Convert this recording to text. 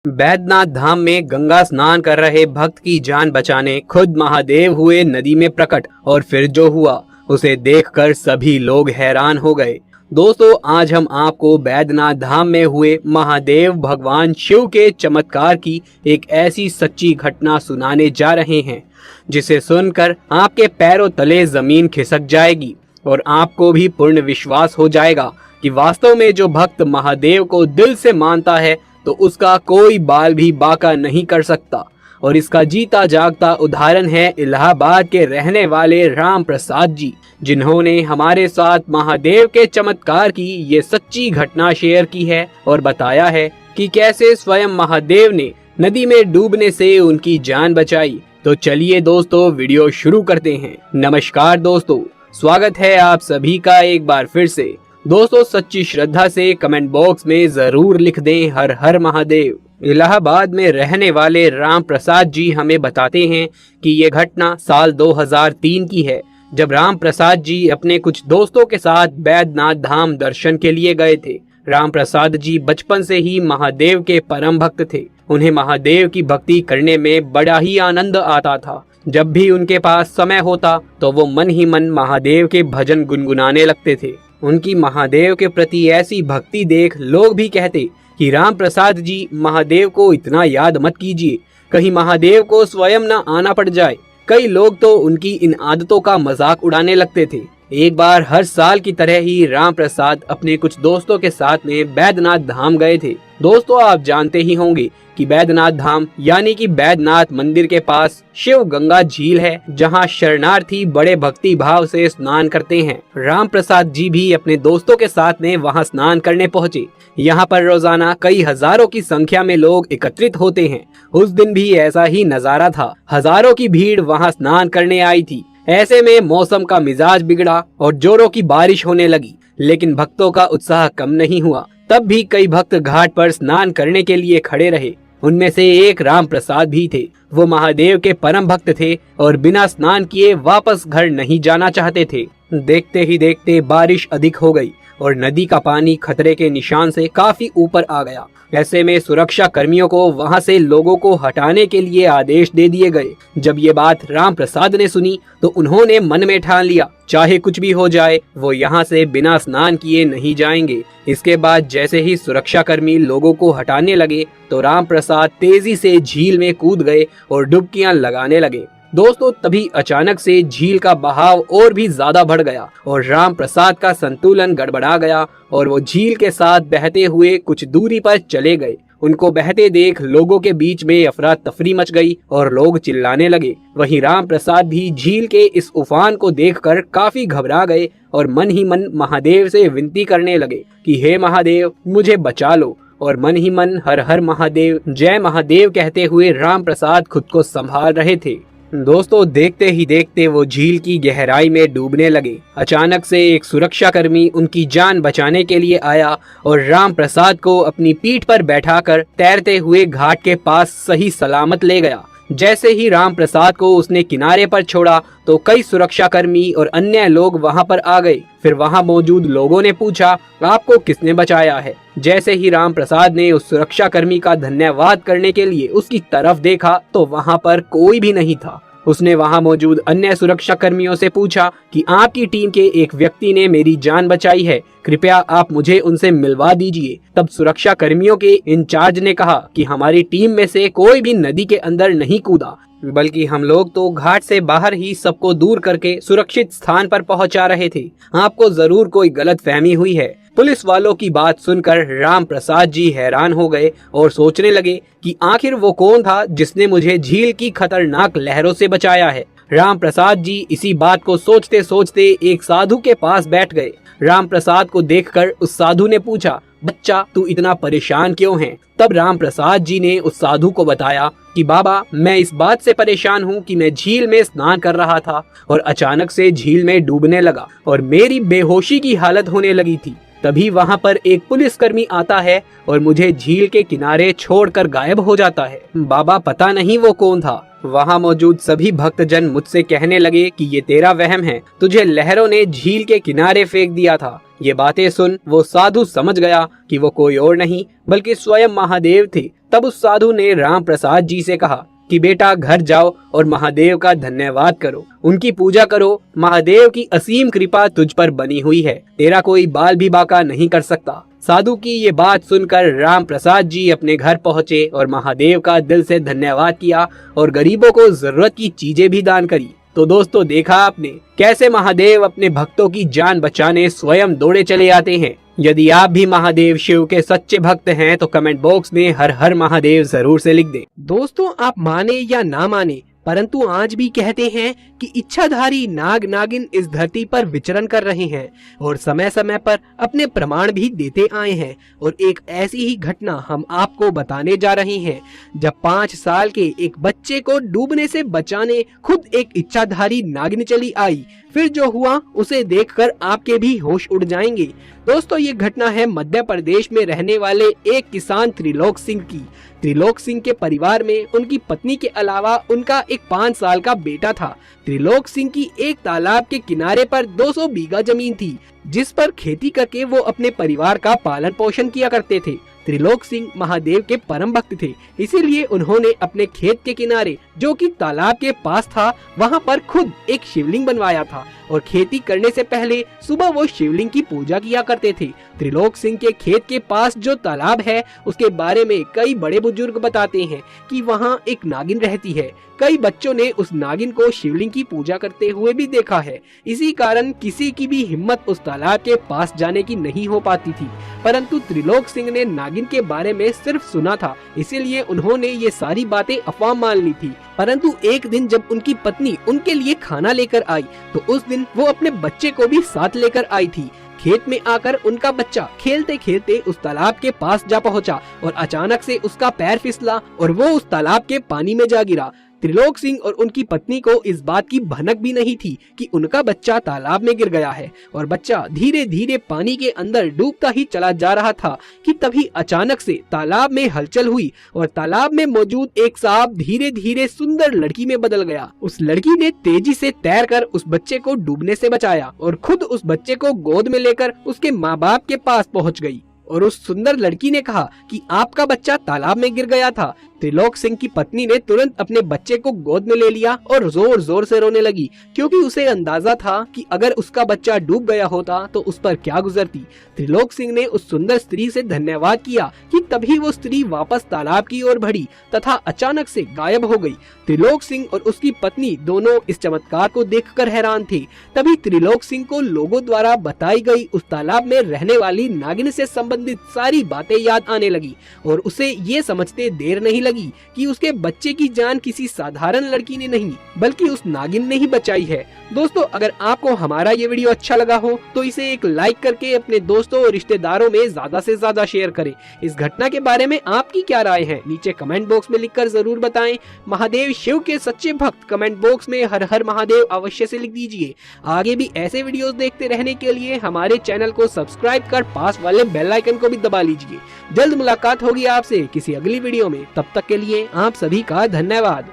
बैद्यनाथ धाम में गंगा स्नान कर रहे भक्त की जान बचाने खुद महादेव हुए नदी में प्रकट, और फिर जो हुआ उसे देखकर सभी लोग हैरान हो गए। दोस्तों, आज हम आपको बैद्यनाथ धाम में हुए महादेव भगवान शिव के चमत्कार की एक ऐसी सच्ची घटना सुनाने जा रहे हैं जिसे सुनकर आपके पैरों तले जमीन खिसक जाएगी और आपको भी पूर्ण विश्वास हो जाएगा कि वास्तव में जो भक्त महादेव को दिल से मानता है तो उसका कोई बाल भी बांका नहीं कर सकता। और इसका जीता जागता उदाहरण है इलाहाबाद के रहने वाले राम प्रसाद जी, जिन्होंने हमारे साथ महादेव के चमत्कार की ये सच्ची घटना शेयर की है और बताया है कि कैसे स्वयं महादेव ने नदी में डूबने से उनकी जान बचाई। तो चलिए दोस्तों, वीडियो शुरू करते हैं। नमस्कार दोस्तों, स्वागत है आप सभी का एक बार फिर से। दोस्तों, सच्ची श्रद्धा से कमेंट बॉक्स में जरूर लिख दें हर हर महादेव। इलाहाबाद में रहने वाले राम प्रसाद जी हमें बताते हैं कि ये घटना साल 2003 की है, जब राम प्रसाद जी अपने कुछ दोस्तों के साथ बैद्यनाथ धाम दर्शन के लिए गए थे। राम प्रसाद जी बचपन से ही महादेव के परम भक्त थे। उन्हें महादेव की भक्ति करने में बड़ा ही आनंद आता था। जब भी उनके पास समय होता तो वो मन ही मन महादेव के भजन गुनगुनाने लगते थे। उनकी महादेव के प्रति ऐसी भक्ति देख लोग भी कहते कि राम प्रसाद जी, महादेव को इतना याद मत कीजिए, कहीं महादेव को स्वयं न आना पड़ जाए। कई लोग तो उनकी इन आदतों का मजाक उड़ाने लगते थे। एक बार हर साल की तरह ही राम प्रसाद अपने कुछ दोस्तों के साथ में बैद्यनाथ धाम गए थे। दोस्तों, आप जानते ही होंगे कि बैद्यनाथ धाम यानी कि बैद्यनाथ मंदिर के पास शिव गंगा झील है, जहां शरणार्थी बड़े भक्ति भाव से स्नान करते हैं। राम प्रसाद जी भी अपने दोस्तों के साथ में वहां स्नान करने पहुंचे। यहाँ पर रोजाना कई हजारों की संख्या में लोग एकत्रित होते हैं। उस दिन भी ऐसा ही नजारा था। हजारों की भीड़ वहां स्नान करने आई थी। ऐसे में मौसम का मिजाज बिगड़ा और जोरों की बारिश होने लगी, लेकिन भक्तों का उत्साह कम नहीं हुआ। तब भी कई भक्त घाट पर स्नान करने के लिए खड़े रहे। उनमें से एक राम प्रसाद भी थे। वो महादेव के परम भक्त थे और बिना स्नान किए वापस घर नहीं जाना चाहते थे। देखते ही देखते बारिश अधिक हो गई और नदी का पानी खतरे के निशान से काफी ऊपर आ गया। ऐसे में सुरक्षा कर्मियों को वहां से लोगों को हटाने के लिए आदेश दे दिए गए। जब ये बात राम प्रसाद ने सुनी तो उन्होंने मन में ठान लिया, चाहे कुछ भी हो जाए वो यहाँ से बिना स्नान किए नहीं जाएंगे। इसके बाद जैसे ही सुरक्षा कर्मी लोगों को हटाने लगे तो राम प्रसाद तेजी से झील में कूद गए और डुबकियां लगाने लगे। दोस्तों, तभी अचानक से झील का बहाव और भी ज्यादा बढ़ गया और राम प्रसाद का संतुलन गड़बड़ा गया और वो झील के साथ बहते हुए कुछ दूरी पर चले गए। उनको बहते देख लोगों के बीच में अफरा तफरी मच गई और लोग चिल्लाने लगे। वहीं राम प्रसाद भी झील के इस उफान को देखकर काफी घबरा गए और मन ही मन महादेव से विनती करने लगे कि हे महादेव, मुझे बचा लो। और मन ही मन हर हर महादेव, जय महादेव कहते हुए राम प्रसाद खुद को संभाल रहे थे। दोस्तों, देखते ही देखते वो झील की गहराई में डूबने लगे। अचानक से एक सुरक्षा कर्मी उनकी जान बचाने के लिए आया और राम प्रसाद को अपनी पीठ पर बैठाकर तैरते हुए घाट के पास सही सलामत ले गया। जैसे ही राम प्रसाद को उसने किनारे पर छोड़ा तो कई सुरक्षा कर्मी और अन्य लोग वहां पर आ गए। फिर वहां मौजूद लोगों ने पूछा, आपको किसने बचाया है? जैसे ही राम प्रसाद ने उस सुरक्षा कर्मी का धन्यवाद करने के लिए उसकी तरफ देखा तो वहां पर कोई भी नहीं था। उसने वहां मौजूद अन्य सुरक्षा कर्मियों से पूछा कि आपकी टीम के एक व्यक्ति ने मेरी जान बचाई है, कृपया आप मुझे उनसे मिलवा दीजिए। तब सुरक्षा कर्मियों के इंचार्ज ने कहा कि हमारी टीम में से कोई भी नदी के अंदर नहीं कूदा, बल्कि हम लोग तो घाट से बाहर ही सबको दूर करके सुरक्षित स्थान पर पहुंचा रहे थे। आपको जरूर कोई गलतफहमी हुई है। पुलिस वालों की बात सुनकर राम प्रसाद जी हैरान हो गए और सोचने लगे कि आखिर वो कौन था जिसने मुझे झील की खतरनाक लहरों से बचाया है। राम प्रसाद जी इसी बात को सोचते सोचते एक साधु के पास बैठ गए। राम प्रसाद को देखकर उस साधु ने पूछा, बच्चा, तू इतना परेशान क्यों है? तब राम प्रसाद जी ने उस साधु को बताया कि बाबा, मैं इस बात से परेशान हूँ कि मैं झील में स्नान कर रहा था और अचानक से झील में डूबने लगा और मेरी बेहोशी की हालत होने लगी थी। तभी वहां पर एक पुलिसकर्मी आता है और मुझे झील के किनारे छोड़कर गायब हो जाता है। बाबा, पता नहीं वो कौन था। वहां मौजूद सभी भक्तजन मुझसे कहने लगे कि ये तेरा वहम है, तुझे लहरों ने झील के किनारे फेंक दिया था। ये बातें सुन वो साधु समझ गया कि वो कोई और नहीं बल्कि स्वयं महादेव थे, तब उस साधु ने राम प्रसाद जी से कहा कि बेटा घर जाओ और महादेव का धन्यवाद करो, उनकी पूजा करो। महादेव की असीम कृपा तुझ पर बनी हुई है, तेरा कोई बाल भी बाका नहीं कर सकता। साधु की ये बात सुनकर राम प्रसाद जी अपने घर पहुँचे और महादेव का दिल से धन्यवाद किया और गरीबों को जरूरत की चीजें भी दान करी। तो दोस्तों, देखा आपने कैसे महादेव अपने भक्तों की जान बचाने स्वयं दौड़े चले आते हैं। यदि आप भी महादेव शिव के सच्चे भक्त हैं तो कमेंट बॉक्स में हर हर महादेव जरूर से लिख दें। दोस्तों, आप माने या ना माने, परंतु आज भी कहते हैं कि इच्छाधारी नाग नागिन इस धरती पर विचरण कर रहे हैं और समय समय पर अपने प्रमाण भी देते आए हैं। और एक ऐसी ही घटना हम आपको बताने जा रहे हैं, जब 5 साल के एक बच्चे को डूबने से बचाने खुद एक इच्छाधारी नागिन चली आई। फिर जो हुआ उसे देखकर आपके भी होश उड़ जाएंगे। दोस्तों, ये घटना है मध्य प्रदेश में रहने वाले एक किसान त्रिलोक सिंह की। त्रिलोक सिंह के परिवार में उनकी पत्नी के अलावा उनका एक 5 साल का बेटा था। त्रिलोक सिंह की एक तालाब के किनारे पर 200 बीघा जमीन थी, जिस पर खेती करके वो अपने परिवार का पालन पोषण किया करते थे। त्रिलोक सिंह महादेव के परम भक्त थे, इसीलिए उन्होंने अपने खेत के किनारे, जो कि तालाब के पास था, वहां पर खुद एक शिवलिंग बनवाया था और खेती करने से पहले सुबह वो शिवलिंग की पूजा किया करते थे। त्रिलोक सिंह के खेत के पास जो तालाब है, उसके बारे में कई बड़े बुजुर्ग बताते हैं कि वहाँ एक नागिन रहती है। कई बच्चों ने उस नागिन को शिवलिंग की पूजा करते हुए भी देखा है। इसी कारण किसी की भी हिम्मत उस तालाब के पास जाने की नहीं हो पाती थी। परंतु त्रिलोक सिंह ने नागिन के बारे में सिर्फ सुना था, इसीलिए उन्होंने ये सारी बातें अफवाह मान ली थी। परंतु एक दिन जब उनकी पत्नी उनके लिए खाना लेकर आई, तो उस दिन वो अपने बच्चे को भी साथ लेकर आई थी। खेत में आकर उनका बच्चा खेलते खेलते उस तालाब के पास जा पहुंचा और अचानक से उसका पैर फिसला और वो उस तालाब के पानी में जा गिरा। त्रिलोक सिंह और उनकी पत्नी को इस बात की भनक भी नहीं थी कि उनका बच्चा तालाब में गिर गया है और बच्चा धीरे धीरे पानी के अंदर डूबता ही चला जा रहा था कि तभी अचानक से तालाब में हलचल हुई और तालाब में मौजूद एक सांप धीरे धीरे सुंदर लड़की में बदल गया। उस लड़की ने तेजी से तैरकर उस बच्चे को डूबने से बचाया और खुद उस बच्चे को गोद में लेकर उसके माँ बाप के पास पहुँच गयी और उस सुंदर लड़की ने कहा कि आपका बच्चा तालाब में गिर गया था। त्रिलोक सिंह की पत्नी ने तुरंत अपने बच्चे को गोद में ले लिया और जोर जोर से रोने लगी, क्योंकि उसे अंदाजा था कि अगर उसका बच्चा डूब गया होता तो उस पर क्या गुजरती। त्रिलोक सिंह ने उस सुंदर स्त्री से धन्यवाद किया कि तभी वो स्त्री वापस तालाब की ओर बढ़ी तथा अचानक से गायब हो गई। त्रिलोक सिंह और उसकी पत्नी दोनों इस चमत्कार को देखकर हैरान थे। तभी त्रिलोक सिंह को लोगों द्वारा बताई गई उस तालाब में रहने वाली नागिन से संबंधित सारी बातें याद आने लगी और उसे ये समझते देर नहीं लगी कि उसके बच्चे की जान किसी साधारण लड़की ने नहीं बल्कि उस नागिन ने ही बचाई है। दोस्तों, अगर आपको हमारा ये वीडियो अच्छा लगा हो तो इसे एक लाइक करके अपने दोस्तों और रिश्तेदारों में ज्यादा से ज्यादा शेयर करें। इस घटना के बारे में आपकी क्या राय है, नीचे कमेंट बॉक्स में लिखकर जरूर बताएं। महादेव शिव के सच्चे भक्त कमेंट बॉक्स में हर हर महादेव अवश्य से लिख दीजिए। आगे भी ऐसे वीडियोस देखते रहने के लिए हमारे चैनल को सब्सक्राइब कर पास वाले बेल आइकन को भी दबा लीजिए। जल्द मुलाकात होगी आपसे किसी अगली वीडियो में, तब तक के लिए आप सभी का धन्यवाद।